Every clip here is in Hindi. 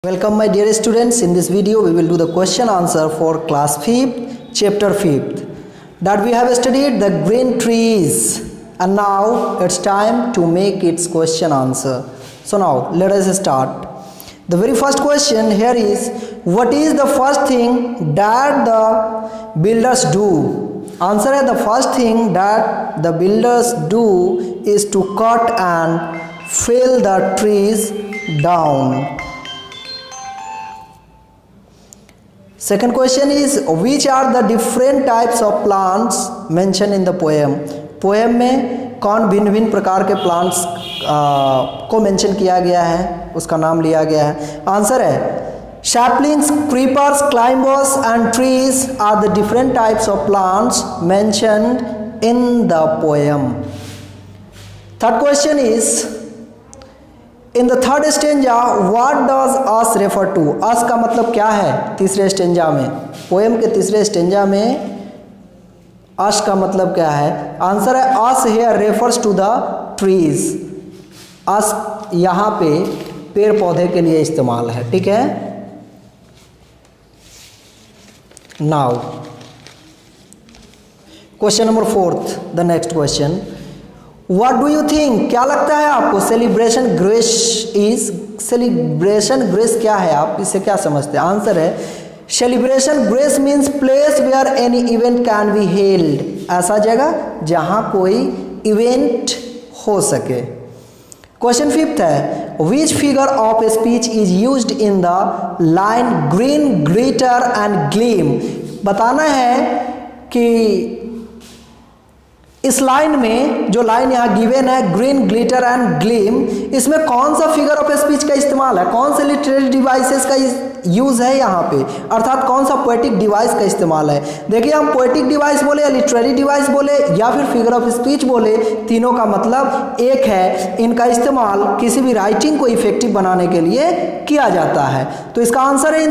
Welcome my dear students. In this video we will do the question answer for class 5th chapter 5th that we have studied the green trees, and now it's time to make its question answer. So now let us start. The very first question here is, what is the first thing that the builders do? Answer है, the first thing that the builders do is to cut and fell the trees down. Second question is, which are the different types of plants mentioned in the poem? Poem में कौन भिन्न भिन्न प्रकार के प्लांट्स को मेंशन किया गया है, उसका नाम लिया गया है? आंसर है, saplings, creepers, climbers and trees are the different types of plants mentioned in the poem. Third question is, in the third stanza what does us refer to? us का मतलब क्या है तीसरे स्टेंजा में? पोएम के तीसरे स्टेंजा में us का मतलब क्या है? आंसर है, us here refers to the trees. us यहाँ पे पेड़ पौधे के लिए इस्तेमाल है, ठीक है? now question number 4th, the next question. What do you think? क्या लगता है आपको celebration grace is? Celebration grace क्या है, आप इससे क्या समझते हैं? आंसर है, celebration grace means place where any event can be held, ऐसा जगह जहां कोई इवेंट हो सके. क्वेश्चन 5th है, which figure of speech is used in the line green glitter and gleam? बताना है कि इस लाइन में, जो लाइन यहाँ गिवन है ग्रीन ग्लिटर एंड ग्लीम, इसमें कौन सा फिगर ऑफ स्पीच का इस्तेमाल है, कौन से लिटरेरी डिवाइसेस का यूज है यहाँ पे, अर्थात कौन सा पोएटिक डिवाइस का इस्तेमाल है? देखिए, हम पोएटिक डिवाइस बोले या लिटरेरी डिवाइस बोले या फिर फिगर ऑफ स्पीच बोले, तीनों का मतलब एक है. इनका इस्तेमाल किसी भी राइटिंग को इफेक्टिव बनाने के लिए किया जाता है. तो इसका आंसर है,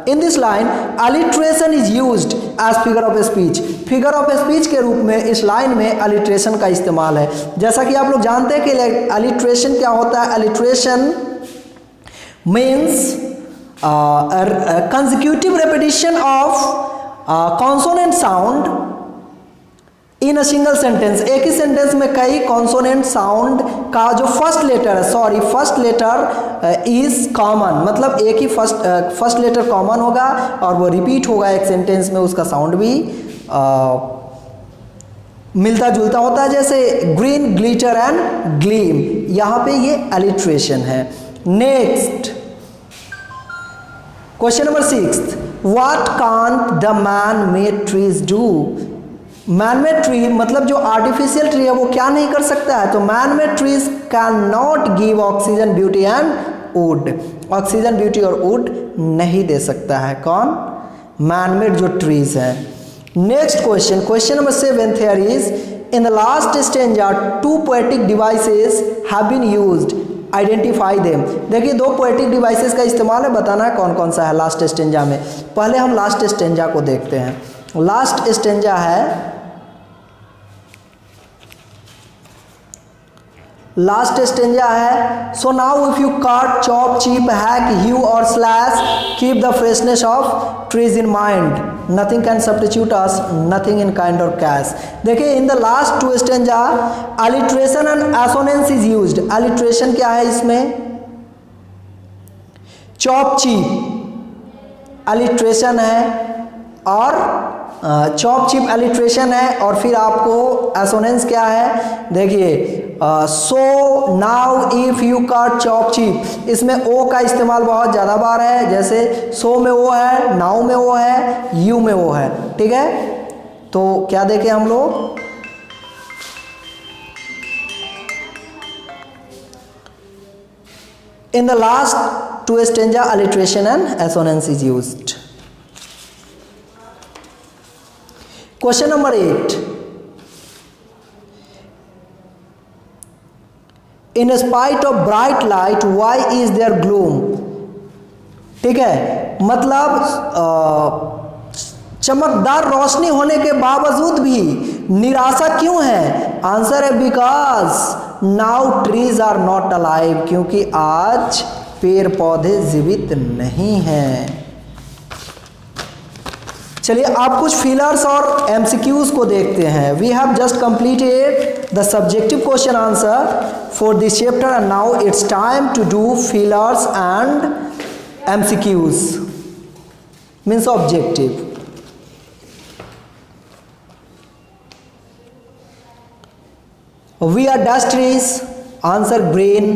in this line alliteration is used as figure of speech. Figure of speech के रूप में इस लाइन में अलिट्रेशन का इस्तेमाल है. जैसा कि आप लोग जानते हैं कि अलिट्रेशन क्या होता है. Alliteration means consecutive repetition of consonant sound in a single sentence. एक ही सेंटेंस में कई कॉन्सोनेंट साउंड का जो फर्स्ट लेटर इज कॉमन, मतलब एक ही फर्स्ट लेटर कॉमन होगा और वो रिपीट होगा एक सेंटेंस में, उसका साउंड भी मिलता जुलता होता है, जैसे ग्रीन ग्लिटर एंड ग्लीम. यहाँ पे ये अलिट्रेशन है. Next question number 6th, what can't the man made trees do? Man made tree मतलब जो आर्टिफिशियल ट्री है वो क्या नहीं कर सकता है? तो man made trees can not give oxygen, beauty and would. Oxygen, beauty और वुड नहीं दे सकता है. कौन? मैन मेड जो ट्रीज है. Next question number 7th here is, in the last stanza two poetic devices have been used, identify them. देखिए, 2 पोएटिक डिवाइसेस का इस्तेमाल है, बताना है कौन कौन सा है लास्ट स्टेंजा में. पहले हम लास्ट स्टेंजा को देखते हैं. लास्ट स्टेंजा है, so now if you cut, chop, chip, hack, hew or slash, keep the freshness of trees in mind, nothing can substitute us, nothing in kind or cash. देखिए, in the last 2 stanza alliteration and assonance is used. Alliteration क्या है इसमें? चॉप चीप अलिट्रेशन है और चॉप चिप अलिट्रेशन है, और फिर आपको एसोनेंस क्या है? देखिए, सो now if you cut chop chip, इसमें ओ का इस्तेमाल बहुत ज़्यादा बार है, जैसे सो में ओ है, नाउ में ओ है, यू में ओ है, ठीक है? तो क्या देखें हम लोग? In the last 2 stanza alliteration and assonance is used. Question number 8, in spite of bright light why is there gloom? ठीक है, मतलब चमकदार रोशनी होने के बावजूद भी निराशा क्यों है? आंसर है, because now trees are not alive, क्योंकि आज पेड़ पौधे जीवित नहीं हैं। चलिए आप कुछ फिलर्स और एमसीक्यूज को देखते हैं। We have just completed the subjective question answer for this chapter and now it's time to do fillers and MCQs means objective. We are dash trees, answer green.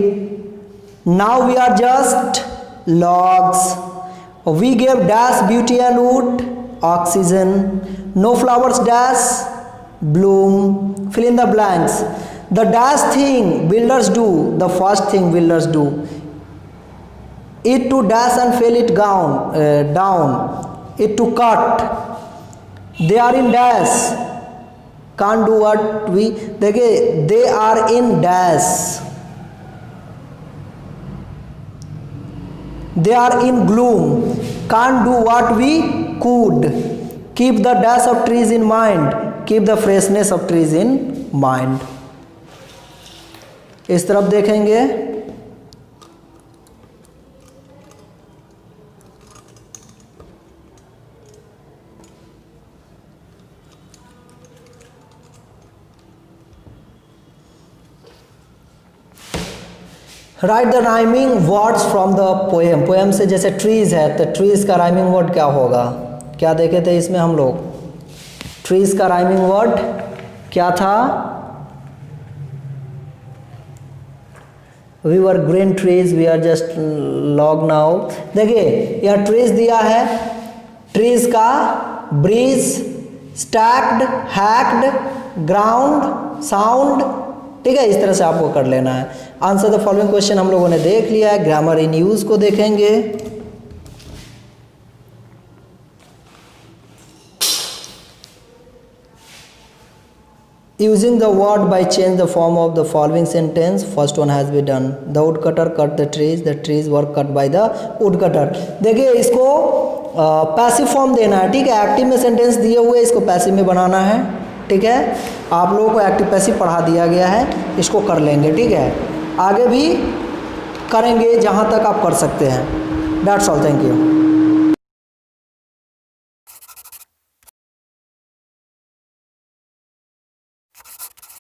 Now we are just logs. We gave dash beauty and wood, oxygen. No flowers dash bloom. Fill in the blanks. The dash thing builders do, the first thing builders do. It to dash and fell it down. It to cut. They are in dash. Can't do what we, देखिए they are in dash, they are in gloom, can't do what we could, keep the dash of trees in mind, keep the freshness of trees in mind। इस तरफ देखेंगे, right the rhyming words from the poem. Poem से जैसे ट्रीज है तो ट्रीज का राइमिंग वर्ड क्या होगा, क्या देखे थे इसमें हम लोग, ट्रीज का राइमिंग वर्ड क्या था, we were green trees, we are just log now. देखिए यह ट्रीज दिया है, ट्रीज का breeze, stacked, hacked, ground, sound, ठीक है, इस तरह से आपको कर लेना है। आंसर द फॉलोइंग क्वेश्चन हम लोगों ने देख लिया है। ग्रामर इन यूज को देखेंगे। Using the word by change the form of the following sentence, first one has been done. The woodcutter cut the trees were cut by the woodcutter. देखिए इसको पैसिव फॉर्म देना है, ठीक है, एक्टिव में सेंटेंस दिए हुए इसको पैसिव में बनाना है, ठीक है। आप लोगों को एक्टिव पैसिव पढ़ा दिया गया है, इसको कर लेंगे, ठीक है, आगे भी करेंगे जहाँ तक आप कर सकते हैं। That's all, thank you.